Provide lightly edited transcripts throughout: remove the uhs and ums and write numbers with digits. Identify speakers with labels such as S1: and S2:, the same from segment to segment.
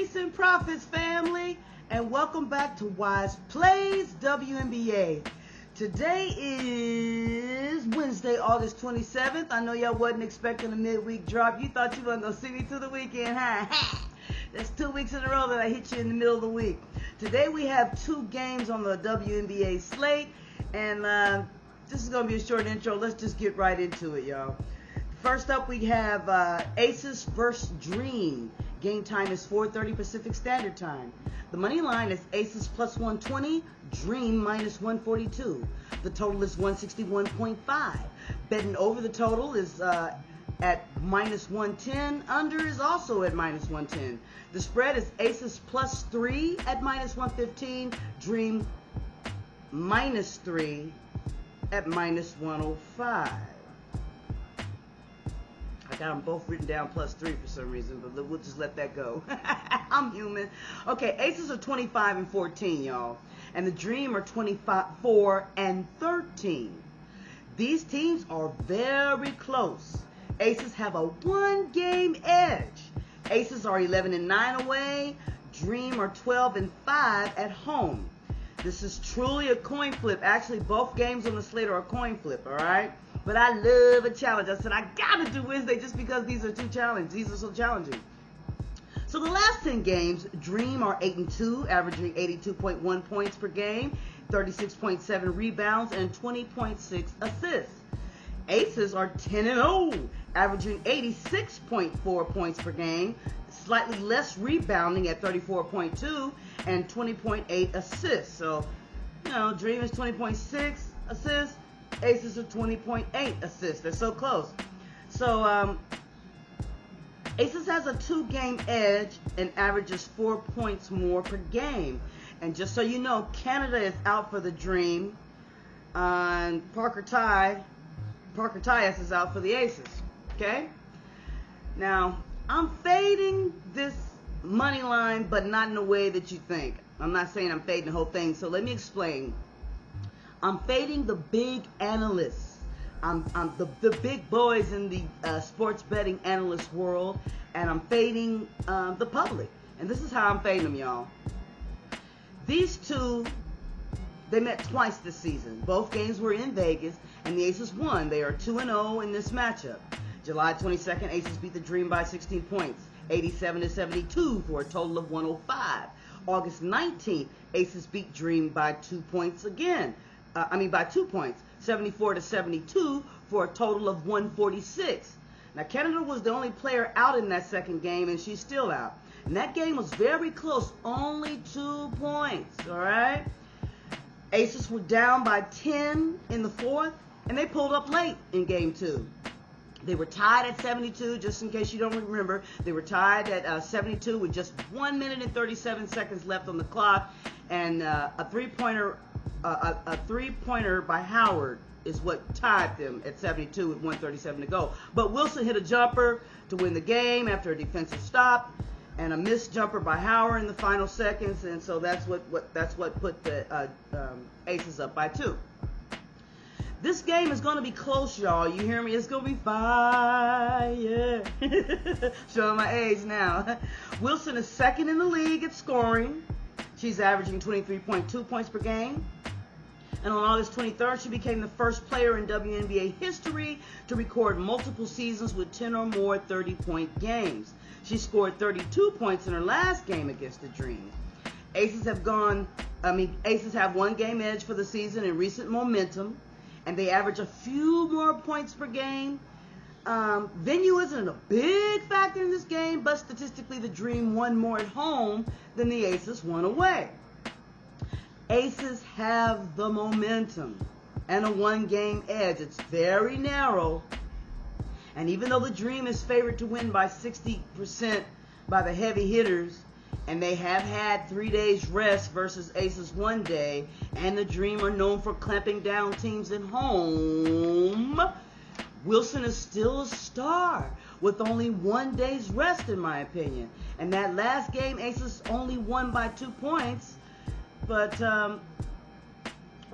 S1: Peace and profits, family, and welcome back to Wize Plays WNBA. Today is Wednesday, August 27th. I know y'all wasn't expecting a midweek drop. You thought you weren't going to see me through the weekend, huh? That's 2 weeks in a row that I hit you in the middle of the week. Today we have 2 games on the WNBA slate, and this is going to be a short intro. Let's just get right into it, y'all. First up, we have Aces versus Dream. Game time is 4:30 Pacific Standard Time. The money line is Aces plus 120, Dream minus 142. The total is 161.5. Betting over the total is at minus 110. Under is also at minus 110. The spread is Aces plus 3 at minus 115. Dream minus 3 at minus 105. I got them both written down plus 3 for some reason, but we'll just let that go. I'm human. Okay, Aces are 25 and 14, y'all. And the Dream are 24 and 13. These teams are very close. Aces have a 1-game edge. Aces are 11 and 9 away. Dream are 12 and 5 at home. This is truly a coin flip. Actually, both games on the slate are a coin flip, all right? But I love a challenge. I said, I got to do Wednesday just because these are These are so challenging. So the last 10 games, Dream are 8 and 2, averaging 82.1 points per game, 36.7 rebounds, and 20.6 assists. Aces are 10 and 0, averaging 86.4 points per game, slightly less rebounding at 34.2, and 20.8 assists. So, you know, Dream is 20.6 assists. Aces are 20.8 assists. They're so close. So, Aces has a 2-game edge and averages 4 points more per game. And just so you know, Canada is out for the Dream. And Parker Tyus is out for the Aces. Okay? Now, I'm fading this money line, but not in the way that you think. I'm not saying I'm fading the whole thing. So let me explain. I'm fading the big analysts. I'm the big boys in the sports betting analyst world, and I'm fading the public. And this is how I'm fading them, y'all. These two, they met twice this season. Both games were in Vegas, and the Aces won. They are 2-0 in this matchup. July 22nd, Aces beat the Dream by 16 points, 87-72 for a total of 105. August 19th, Aces beat Dream by 2 points again. By 2 points, 74-72 for a total of 146. Now, Canada was the only player out in that second game, and she's still out. And that game was very close, only 2 points, all right? Aces were down by 10 in the fourth, and they pulled up late in game 2. They were tied at 72, just in case you don't remember. They were tied at 72 with just 1 minute and 37 seconds left on the clock, and a three-pointer by Howard is what tied them at 72 with 1:37 to go. But Wilson hit a jumper to win the game after a defensive stop, and a missed jumper by Howard in the final seconds, and so that's what put the Aces up by 2. This game is going to be close, y'all. You hear me? It's going to be fire. Showing my age now. Wilson is second in the league at scoring. She's averaging 23.2 points per game. And on August 23rd, she became the first player in WNBA history to record multiple seasons with 10 or more 30-point games. She scored 32 points in her last game against the Dream. Aces have 1-game edge for the season in recent momentum, and they average a few more points per game. Venue isn't a big factor in this game, but statistically the Dream won more at home than the Aces won away. Aces have the momentum and a 1-game edge. It's very narrow. And even though the Dream is favored to win by 60% by the heavy hitters, and they have had 3 days rest versus Aces 1 day, and the Dream are known for clamping down teams at home, Wilson is still a star with only 1 day's rest, in my opinion. And that last game, Aces only won by 2 points. But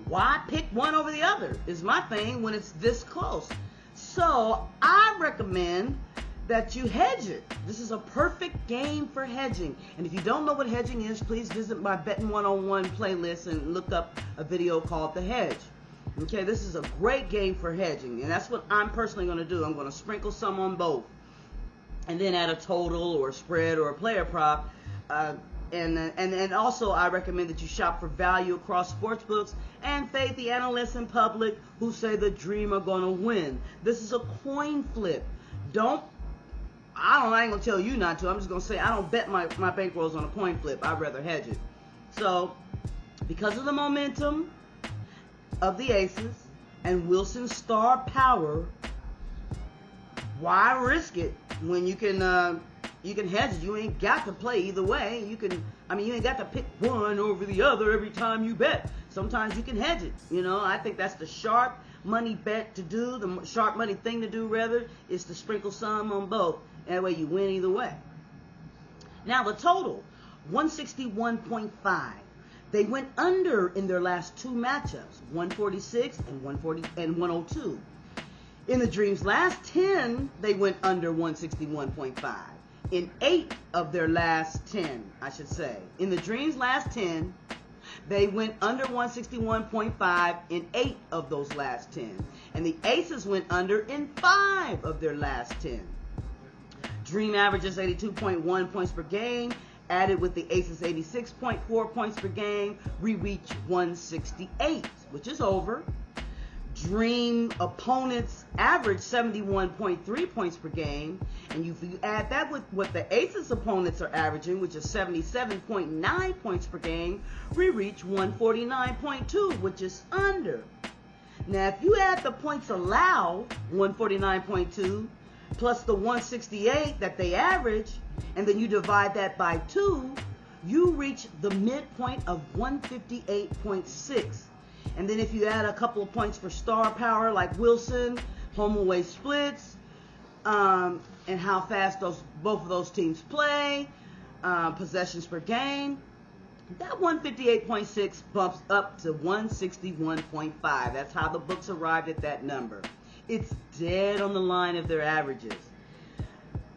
S1: why pick one over the other is my thing when it's this close. So I recommend that you hedge it. This is a perfect game for hedging. And if you don't know what hedging is, please visit my Bettin 101 playlist and look up a video called The Hedge. Okay, this is a great game for hedging, and that's what I'm personally going to do. I'm going to sprinkle some on both, and then add a total or a spread or a player prop. And also I recommend that you shop for value across sports books and fade the analysts in public who say the Dream are going to win. This is a coin flip. I ain't going to tell you not to. I'm just going to say I don't bet my bankrolls on a coin flip. I'd rather hedge it. So, because of the momentum of the aces and Wilson's star power, why risk it when you can hedge it? You ain't got to play either way. You ain't got to pick one over the other every time you bet. Sometimes you can hedge it. I think that's the sharp money bet to do. The sharp money thing to do, rather, is to sprinkle some on both. That way you win either way. Now the total, 161.5. They went under in their last two matchups, 146 and 102. In the Dream's last 10, they went under 161.5. In 8 of their last 10, I should say. In the Dream's last 10, they went under 161.5 in 8 of those last 10. And the Aces went under in 5 of their last 10. Dream averages 82.1 points per game. Added with the Aces 86.4 points per game, we reach 168, which is over. Dream opponents average 71.3 points per game, and if you add that with what the Aces opponents are averaging, which is 77.9 points per game, we reach 149.2, which is under. Now, if you add the points allowed, 149.2, plus the 168 that they average, and then you divide that by 2, you reach the midpoint of 158.6. And then if you add a couple of points for star power like Wilson, home away splits, and how fast both of those teams play, possessions per game, that 158.6 bumps up to 161.5. That's how the books arrived at that number. It's dead on the line of their averages.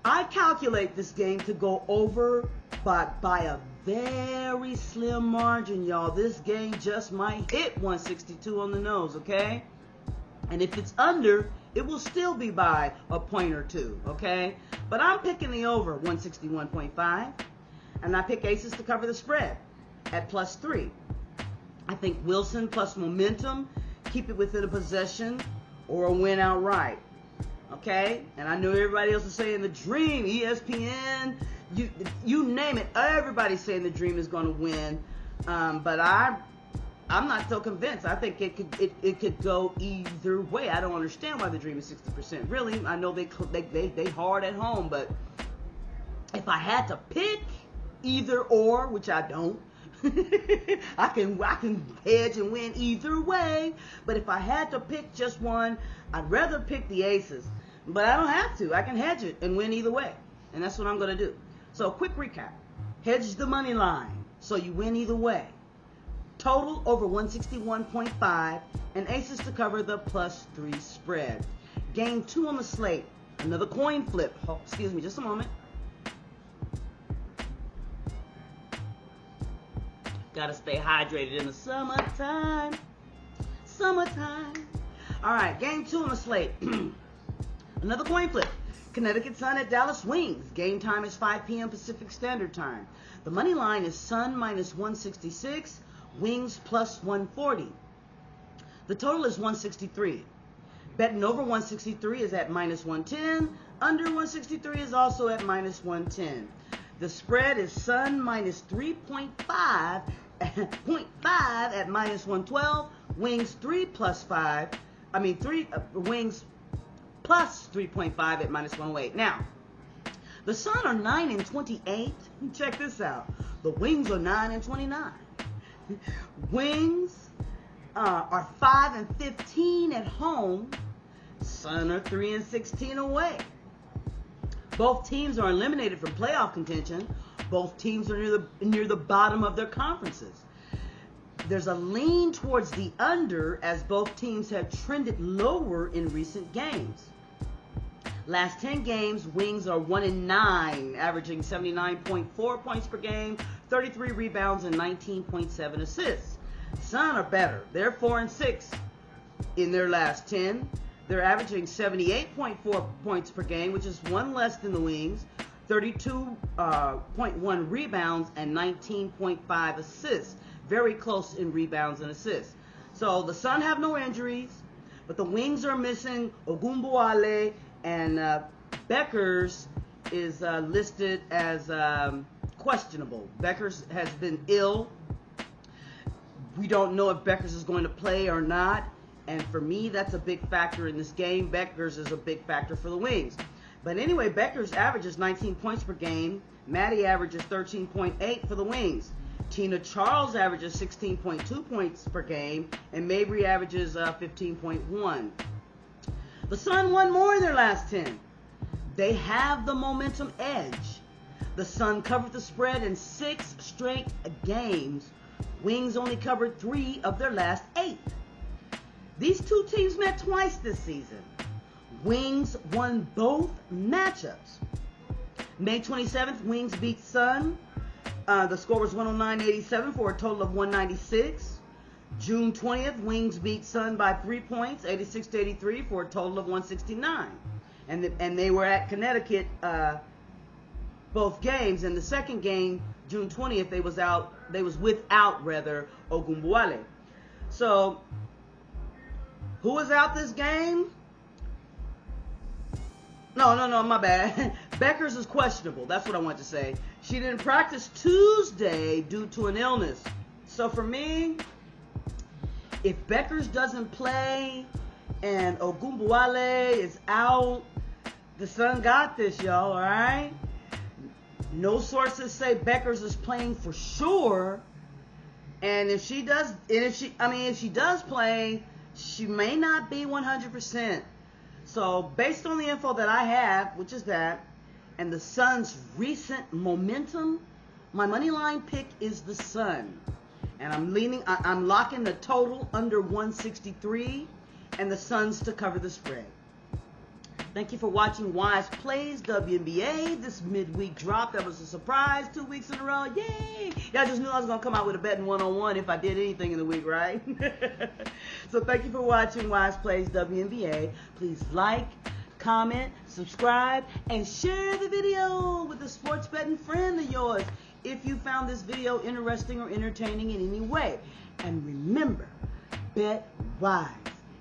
S1: I calculate this game to go over by a very slim margin, y'all. This game just might hit 162 on the nose, okay? And if it's under, it will still be by a point or two, okay? But I'm picking the over, 161.5. And I pick Aces to cover the spread at +3. I think Wilson plus momentum, keep it within a possession or a win outright. Okay? And I know everybody else is saying the Dream, ESPN, you name it. Everybody's saying the Dream is going to win. But I'm not so convinced. I think it could go either way. I don't understand why the Dream is 60%. Really, I know they hard at home, but if I had to pick either or, which I don't, I can hedge and win either way. But if I had to pick just one, I'd rather pick the Aces. But I don't have to. I can hedge it and win either way. And that's what I'm going to do. So quick recap. Hedge the money line so you win either way. Total over 161.5 and Aces to cover the +3 spread. Game 2 on the slate. Another coin flip. Oh, excuse me, just a moment. Gotta stay hydrated in the summertime. All right, game 2 on the slate. Another coin flip. Connecticut Sun at Dallas Wings. Game time is 5 p.m. Pacific Standard Time. The money line is Sun -166, Wings +140. The total is 163. Betting over 163 is at -110. Under 163 is also at -110. The spread is Sun -3.5 at -112. Wings 3 plus 5. Wings plus 3.5 at -108. Now, the Sun are 9-28. Check this out. The Wings are 9-29. Wings are 5-15 at home. Sun are 3-16 away. Both teams are eliminated from playoff contention. Both teams are near the bottom of their conferences. There's a lean towards the under as both teams have trended lower in recent games. Last 10 games, Wings are 1-9, averaging 79.4 points per game, 33 rebounds, and 19.7 assists. Sun are better. They're 4-6 in their last 10. They're averaging 78.4 points per game, which is one less than the Wings, 32.1 rebounds, and 19.5 assists. Very close in rebounds and assists. So the Sun have no injuries, but the Wings are missing Ogumbuale, and Beckers is listed as questionable. Beckers has been ill. We don't know if Beckers is going to play or not. And for me, that's a big factor in this game. Beckers is a big factor for the Wings. But anyway, Beckers averages 19 points per game. Maddie averages 13.8 for the Wings. Tina Charles averages 16.2 points per game. And Mabry averages 15.1. The Sun won more in their last 10. They have the momentum edge. The Sun covered the spread in 6 straight games. Wings only covered 3 of their last 8. These two teams met twice this season. Wings won both matchups. May 27th, Wings beat Sun. The score was 109-87 for a total of 196. June 20th, Wings beat Sun by 3 points, 86-83 for a total of 169. And they were at Connecticut both games. In the second game, June 20th, they was without Ogumbuale. So who was out this game? No, my bad. Beckers is questionable. That's what I wanted to say. She didn't practice Tuesday due to an illness. So for me, if Beckers doesn't play and Ogumbuale is out, the Sun got this, y'all, all right? No sources say Beckers is playing for sure. And if she does play, she may not be 100%. So based on the info that I have, which is that, and the Sun's recent momentum, my money line pick is the Sun. And I'm locking the total under 163 and the Suns to cover the spread. Thank you for watching Wize Plays WNBA. This midweek drop, that was a surprise, 2 weeks in a row. Yay! Y'all just knew I was going to come out with a Bettin 101 if I did anything in the week, right? So thank you for watching Wize Plays WNBA. Please like, comment, subscribe, and share the video with a sports betting friend of yours if you found this video interesting or entertaining in any way. And remember, bet wise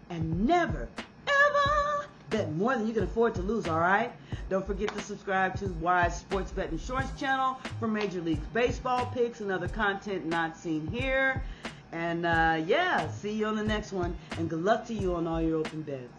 S1: and never, ever bet more than you can afford to lose, all right? Don't forget to subscribe to Wize Sports Bet Insurance channel for Major League Baseball picks and other content not seen here. And yeah, see you on the next one. And good luck to you on all your open bets.